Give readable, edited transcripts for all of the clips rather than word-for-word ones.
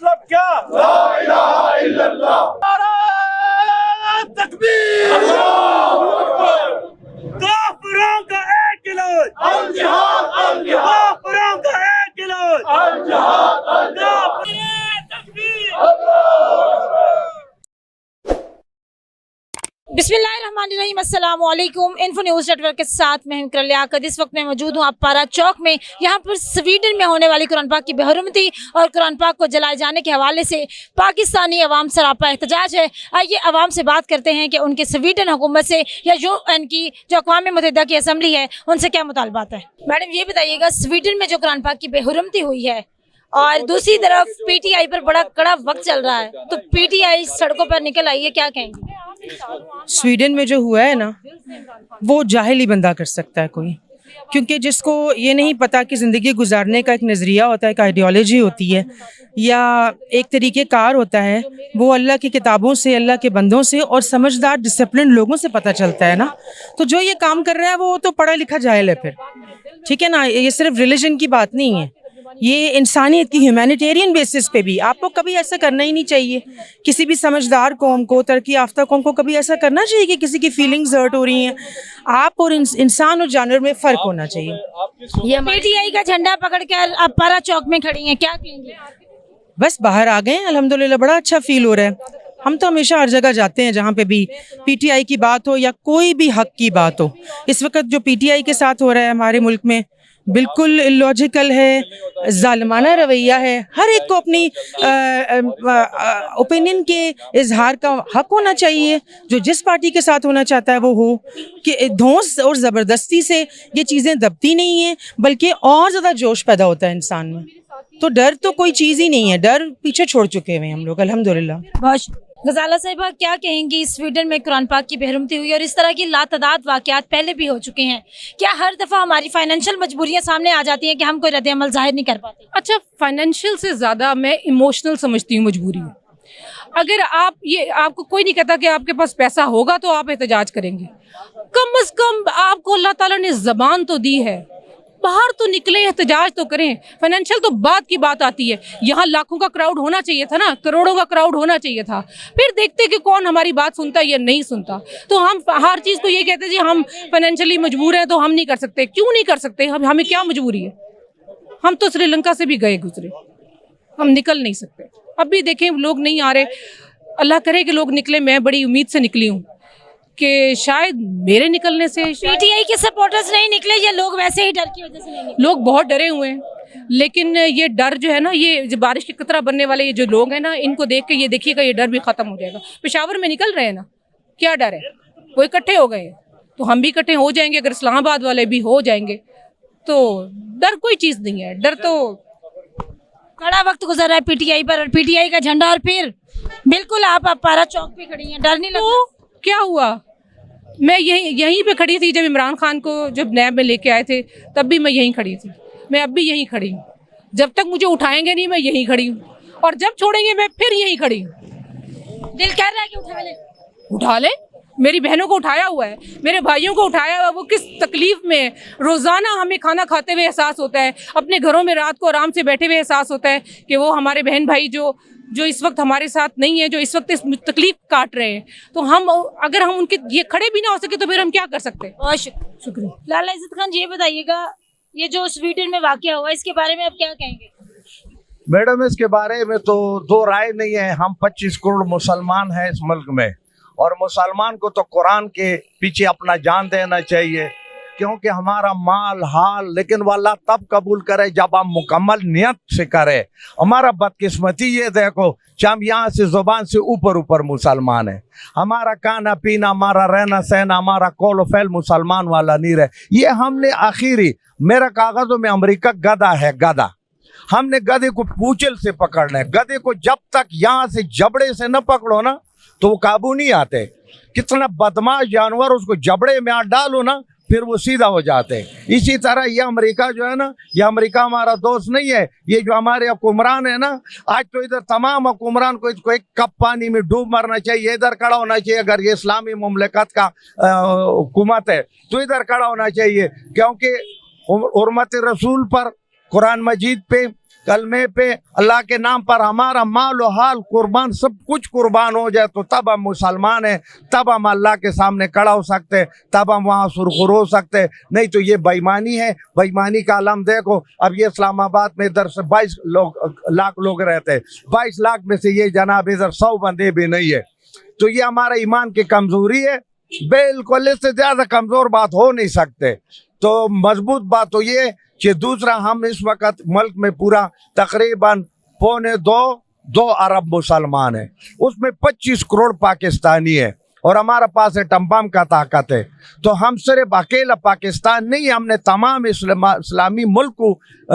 मतलब क्या? ला इलाहा इल्लल्लाह। नारा तकबीर। अल्लाहु अकबर। काफिरों का एक इलाज अल जिहाद, अल जिहाद। काफिरों का एक इलाज अल जिहाद, अल जिहाद। तकबीर। अल्लाहु अकबर। बिस्मिल्लाहिर्रहमानिर्रहीम, अस्सलाम वालेकुम। इन्फो न्यूज़ नेटवर्क के साथ मैं हूं लियाकत। इस वक्त मैं मौजूद हूं अपारा चौक में। यहां पर स्वीडन में होने वाली कुरान पाक की बेहुरमती और कुरान पाक को जलाए जाने के हवाले से पाकिस्तानी अवाम सरापा एहतजाज है। आइए अवाम से बात करते हैं कि उनके स्वीडन हुकूमत से या UN की जो अक़वाम मुत्तहिदा की असम्बली है उनसे क्या मुतालबात है। मैडम ये बताइएगा, स्वीडन में जो कुरान पाक की बेहुरमती हुई है और दूसरी तरफ PTI पर बड़ा कड़ा वक्त चल रहा है, तो PTI सड़कों पर निकल आई है, क्या कहेंगे? स्वीडन में जो हुआ है ना, वो जाहिल ही बंदा कर सकता है कोई, क्योंकि जिसको ये नहीं पता कि ज़िंदगी गुजारने का एक नज़रिया होता है, एक आइडियोलॉजी होती है या एक तरीक़े कार होता है, वो अल्लाह की किताबों से, अल्लाह के बंदों से और समझदार डिसिप्लिन लोगों से पता चलता है ना। तो जो ये काम कर रहा है वो तो पढ़ा लिखा जाहिल है फिर, ठीक है ना। ये सिर्फ रिलीजन की बात नहीं है, ये इंसानियत की ह्यूमैनिटेरियन बेसिस पे भी आपको कभी ऐसा करना ही नहीं चाहिए। किसी भी समझदार कौम को, तरक्की याफ्ता कौम को कभी ऐसा करना चाहिए कि किसी की फीलिंग्स हर्ट हो रही हैं। आप और इंसान और जानवर में फ़र्क होना चाहिए। ये PTI का झंडा पकड़कर अपारा चौक में खड़ी हैं, क्या कहेंगे? बस बाहर आ गए हैं, अल्हम्दुलिल्लाह, बड़ा अच्छा फील हो रहा है। हम तो हमेशा हर जगह जाते हैं जहाँ पे भी PTI की बात हो या कोई भी हक की बात हो। इस वक्त जो PTI के साथ हो रहा है हमारे मुल्क में बिल्कुल इलॉजिकल है, जालिमाना रवैया है। हर एक को अपनी ओपिनियन के इजहार का हक होना चाहिए। जो जिस पार्टी के साथ होना चाहता है वो हो, कि धौंस और ज़बरदस्ती से ये चीज़ें दबती नहीं हैं, बल्कि और ज़्यादा जोश पैदा होता है इंसान में। तो डर तो कोई चीज़ ही नहीं है, डर पीछे छोड़ चुके हैं हम लोग अल्हम्दुलिल्लाह। बहुत गजाला साहिबा, क्या कहेंगी? स्वीडन में कुरान पाक की बेहुरमती हुई और इस तरह की लातदाद वाक़यात पहले भी हो चुके हैं। क्या हर दफ़ा हमारी फाइनेंशियल मजबूरियां सामने आ जाती हैं कि हम कोई रद्द-ए-अमल ज़ाहिर नहीं कर पाते? अच्छा, फाइनेंशियल से ज़्यादा मैं इमोशनल समझती हूँ मजबूरी में। अगर आपको कोई नहीं कहता कि आपके पास पैसा होगा तो आप एहतजाज करेंगे, कम से कम आपको अल्लाह ताला ने ज़बान तो दी है, बाहर तो निकले, एहतजाज तो करें। फाइनेंशियल तो बात की बात आती है। यहाँ लाखों का क्राउड होना चाहिए था ना, करोड़ों का क्राउड होना चाहिए था। फिर देखते कि कौन हमारी बात सुनता है या नहीं सुनता। तो हम हर चीज़ को ये कहते हैं जी हम फाइनेंशियली मजबूर हैं तो हम नहीं कर सकते। क्यों नहीं कर सकते? हमें क्या मजबूरी है? हम तो श्रीलंका से भी गए गुजरे, हम निकल नहीं सकते। अब भी देखें लोग नहीं आ रहे, अल्लाह करे कि लोग निकले। मैं बड़ी उम्मीद से निकली हूँ कि शायद मेरे निकलने से PTI के सपोर्टर्स नहीं निकले या लोग वैसे ही डर की वजह से नहीं निकले? लोग बहुत डरे हुए हैं, लेकिन ये डर जो है ना, ये जो बारिश की कतरा बनने वाले ये जो लोग हैं ना, इनको देख के ये देखिएगा ये डर भी ख़त्म हो जाएगा। पेशावर में निकल रहे हैं ना, क्या डर है? वो इकट्ठे हो गए हैं तो हम भी इकट्ठे हो जाएंगे। अगर इस्लामाबाद वाले भी हो जाएंगे तो डर कोई चीज़ नहीं है। डर तो कड़ा वक्त गुजर रहा है PTI पर और PTI का झंडा, और फिर बिल्कुल आप अपारा चौक पे खड़ी हैं, डर नहीं लगता? तो क्या हुआ? मैं यहीं पे खड़ी थी जब इमरान खान को जब नैब में लेके आए थे, तब भी मैं यहीं खड़ी थी। मैं अब भी यहीं खड़ी हूँ। जब तक मुझे उठाएंगे नहीं मैं यहीं खड़ी हूँ, और जब छोड़ेंगे मैं फिर यहीं खड़ी हूँ। दिल कह रहा है कि उठा ले। मेरी बहनों को उठाया हुआ है, मेरे भाइयों को उठाया हुआ है। वो किस तकलीफ में है। रोज़ाना हमें खाना खाते हुए एहसास होता है, अपने घरों में रात को आराम से बैठे हुए एहसास होता है कि वो हमारे बहन भाई जो इस वक्त हमारे साथ नहीं है, जो इस वक्त इस तकलीफ काट रहे हैं, तो हम अगर हम उनके ये खड़े भी ना हो सके तो फिर हम क्या कर सकते हैं? बहुत शुक्रिया। लाला इज्जत खान जी, ये बताइएगा, ये जो स्वीडन में वाक़या हुआ इसके बारे में आप क्या कहेंगे? मैडम, इसके बारे में तो दो राय नहीं है। हम 25 करोड़ मुसलमान हैं इस मुल्क में, और मुसलमान को तो कुरान के पीछे अपना जान देना चाहिए, क्योंकि हमारा माल हाल, लेकिन वो अल्लाह तब कबूल करे जब हम मुकम्मल नियत से करें। हमारा बदकिस्मती ये देखो कि हम यहाँ से ज़ुबान से ऊपर मुसलमान हैं। हमारा खाना पीना, हमारा रहना सहना, हमारा कौल फैल मुसलमान वाला नहीं रहे। ये हमने आखिरी, मेरा कागज़ों में अमेरिका गधा है, गधा। हमने गधे को पूंछल से पकड़ना है। गधे को जब तक यहाँ से जबड़े से न पकड़ो ना तो वो काबू नहीं आते। कितना बदमाश जानवर, उसको जबड़े में डालो ना फिर वो सीधा हो जाते हैं। इसी तरह ये अमेरिका जो है ना, ये अमेरिका हमारा दोस्त नहीं है। ये जो हमारे हुक्मरान है ना, आज तो इधर तमाम हुक्मरान को इसको एक कप पानी में डूब मरना चाहिए, इधर खड़ा होना चाहिए। अगर ये इस्लामी मुमलिकत का हुकूमत है तो इधर खड़ा होना चाहिए, क्योंकि हुर्मत रसूल पर, कुरान मजीद पे, कलमे पे अल्लाह के नाम पर हमारा माल और हाल कुर्बान सब कुछ कुर्बान हो जाए तो तब हम मुसलमान हैं, तब हम अल्लाह के सामने खड़ा हो सकते हैं, तब हम वहाँ सुरखुर हो सकते हैं। नहीं तो ये बेईमानी है। बेईमानी का आलम देखो, अब ये इस्लामाबाद में इधर से 22 लाख लोग रहते हैं, 22 लाख में से ये जनाब इधर 100 बंदे भी नहीं है। तो ये हमारा ईमान की कमजोरी है। बिल्कुल इससे ज्यादा कमजोर बात हो नहीं सकते। तो मजबूत बात तो ये कि दूसरा, हम इस वक्त मुल्क में पूरा तकरीबन 2 अरब मुसलमान हैं, उसमें 25 करोड़ पाकिस्तानी है और हमारा पास है टम्बम का ताकत है। तो हम सिर्फ अकेला पाकिस्तान नहीं, हमने तमाम इस्लामी मुल्क को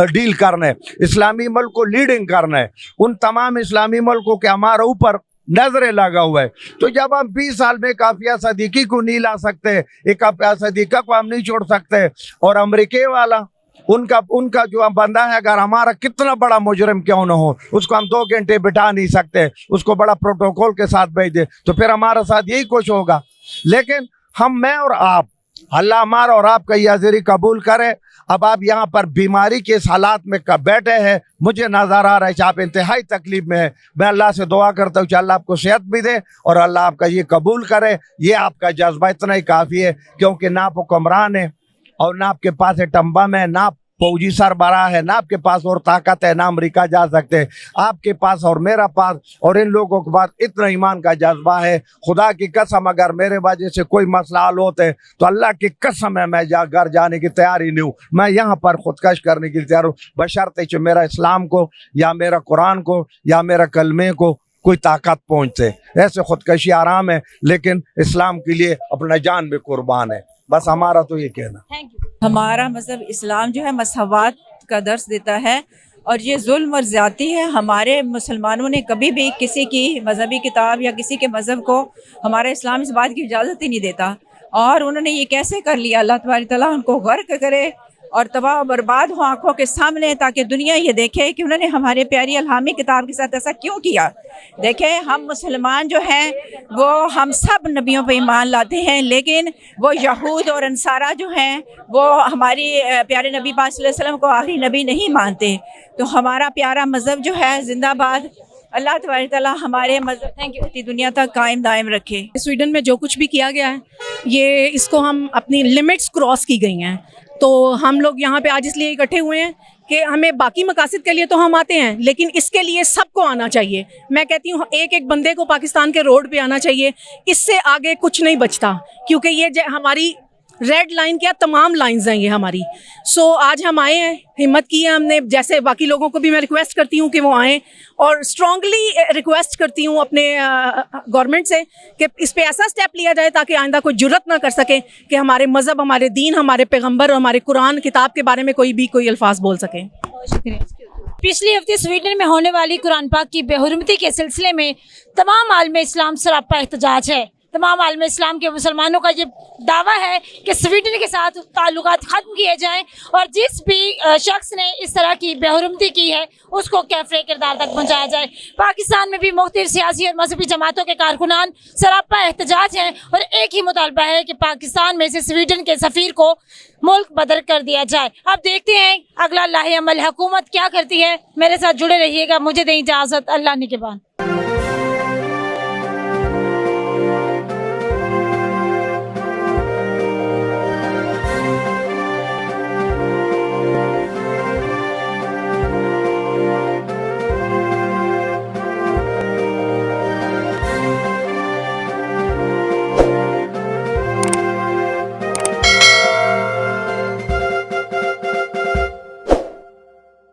डील करना है, इस्लामी मुल्क को लीडिंग करना है। उन तमाम इस्लामी मुल्कों के हमारे ऊपर नजरें लगा हुआ है। तो जब हम 20 साल में काफिया सदीकी को नहीं ला सकते, एक काफिया सदीका को हम नहीं छोड़ सकते, और अमेरिके वाला उनका जो बंदा है, अगर हमारा कितना बड़ा मुजरिम क्यों ना हो, उसको हम 2 घंटे बिठा नहीं सकते, उसको बड़ा प्रोटोकॉल के साथ भेज दे, तो फिर हमारे साथ यही कुछ होगा। लेकिन मैं और आप, अल्लाह हमारा और आपका ये हाजिरी कबूल करे। अब आप यहाँ पर बीमारी के इस हालात में बैठे हैं, मुझे नजर आ रहा है कि आप इंतहाई तकलीफ में है। मैं अल्लाह से दुआ करता हूँ कि अल्लाह आपको सेहत भी दे और अल्लाह आपका ये कबूल करे। ये आपका जज्बा इतना ही काफ़ी है, क्योंकि ना आप हुक्मरान है और ना आपके पास है टम्बम है, ना फौजी सरबराह है, ना आपके पास और ताकत है, ना अमेरिका जा सकते हैं। आपके पास और मेरा पास और इन लोगों के पास इतना ईमान का जज्बा है। खुदा की कसम, अगर मेरे वजह से कोई मसला हल होते तो अल्लाह की कसम है मैं घर जाने की तैयारी नहीं हूँ। मैं यहाँ पर खुदकश करने की तैयार हूँ, बशर्ते कि मेरा इस्लाम को या मेरा कुरान को या मेरा कलमे को कोई ताकत पहुँचे। ऐसे खुदकशी आराम है, लेकिन इस्लाम के लिए अपना जान भी कुर्बान है। बस हमारा तो ये कहना। Thank you. हमारा मज़हब इस्लाम जो है मसवात का दर्स देता है, और ये जुल्म और ज़्यादती है। हमारे मुसलमानों ने कभी भी किसी की मजहबी किताब या किसी के मज़हब को, हमारा इस्लाम इस बात की इजाज़त ही नहीं देता। और उन्होंने ये कैसे कर लिया, अल्लाह तबारक तआला उनको गर्क करे और तबाह बर्बाद हो आँखों के सामने, ताकि दुनिया ये देखे कि उन्होंने हमारे प्यारी अलहामी किताब के साथ ऐसा क्यों किया। देखें, हम मुसलमान जो हैं वो हम सब नबियों पे ईमान लाते हैं, लेकिन वो यहूद और अंसारा जो हैं वो हमारी प्यारे नबी पाक सल्लल्लाहु अलैहि वसल्लम को आखिरी नबी नहीं मानते। तो हमारा प्यारा मज़हब जो है जिंदाबाद। अल्लाह तबारक तआला हमारे मज़हब की दुनिया तक कायम दायम रखे। स्वीडन में जो कुछ भी किया गया है, ये इसको हम अपनी लिमिट्स क्रॉस की गई हैं। तो हम लोग यहाँ पे आज इसलिए इकट्ठे हुए हैं कि हमें बाकी मकासद के लिए तो हम आते हैं, लेकिन इसके लिए सबको आना चाहिए। मैं कहती हूँ एक एक बंदे को पाकिस्तान के रोड पे आना चाहिए, इससे आगे कुछ नहीं बचता, क्योंकि ये हमारी रेड लाइन क्या, तमाम लाइंस हैं ये हमारी। सो आज हम आए हैं, हिम्मत की है हमने। जैसे बाकी लोगों को भी मैं रिक्वेस्ट करती हूँ कि वो आएँ, और स्ट्रांगली रिक्वेस्ट करती हूँ अपने गवर्नमेंट से कि इस पे ऐसा स्टेप लिया जाए ताकि आइंदा कोई जुर्रत ना कर सके कि हमारे मज़हब, हमारे दीन, हमारे पैगम्बर और हमारे कुरान किताब के बारे में कोई अल्फाज बोल सके। पिछले हफ्ते स्वीडन में होने वाली कुरान पाक की बेहुरमती के सिलसिले में तमाम आलम इस्लाम सरापा एहतजाज है। तमाम आलम इस्लाम के मुसलमानों का ये दावा है कि स्वीडन के साथ ताल्लुकात ख़त्म किए जाएं, और जिस भी शख्स ने इस तरह की बेहुरमती की है उसको कैफरे किरदार तक पहुँचाया जाए। पाकिस्तान में भी मुख्तलिफ सियासी और मजहबी जमातों के कारकुनान सरापा एहतजाज हैं, और एक ही मुतालबा है कि पाकिस्तान में से स्वीडन के सफ़ीर को मुल्क बदल कर दिया जाए। अब देखते हैं अगला लाहे अमल हुकूमत क्या करती है। मेरे साथ जुड़े रहिएगा। मुझे दें इजाज़त। अल्लाह निगहबान।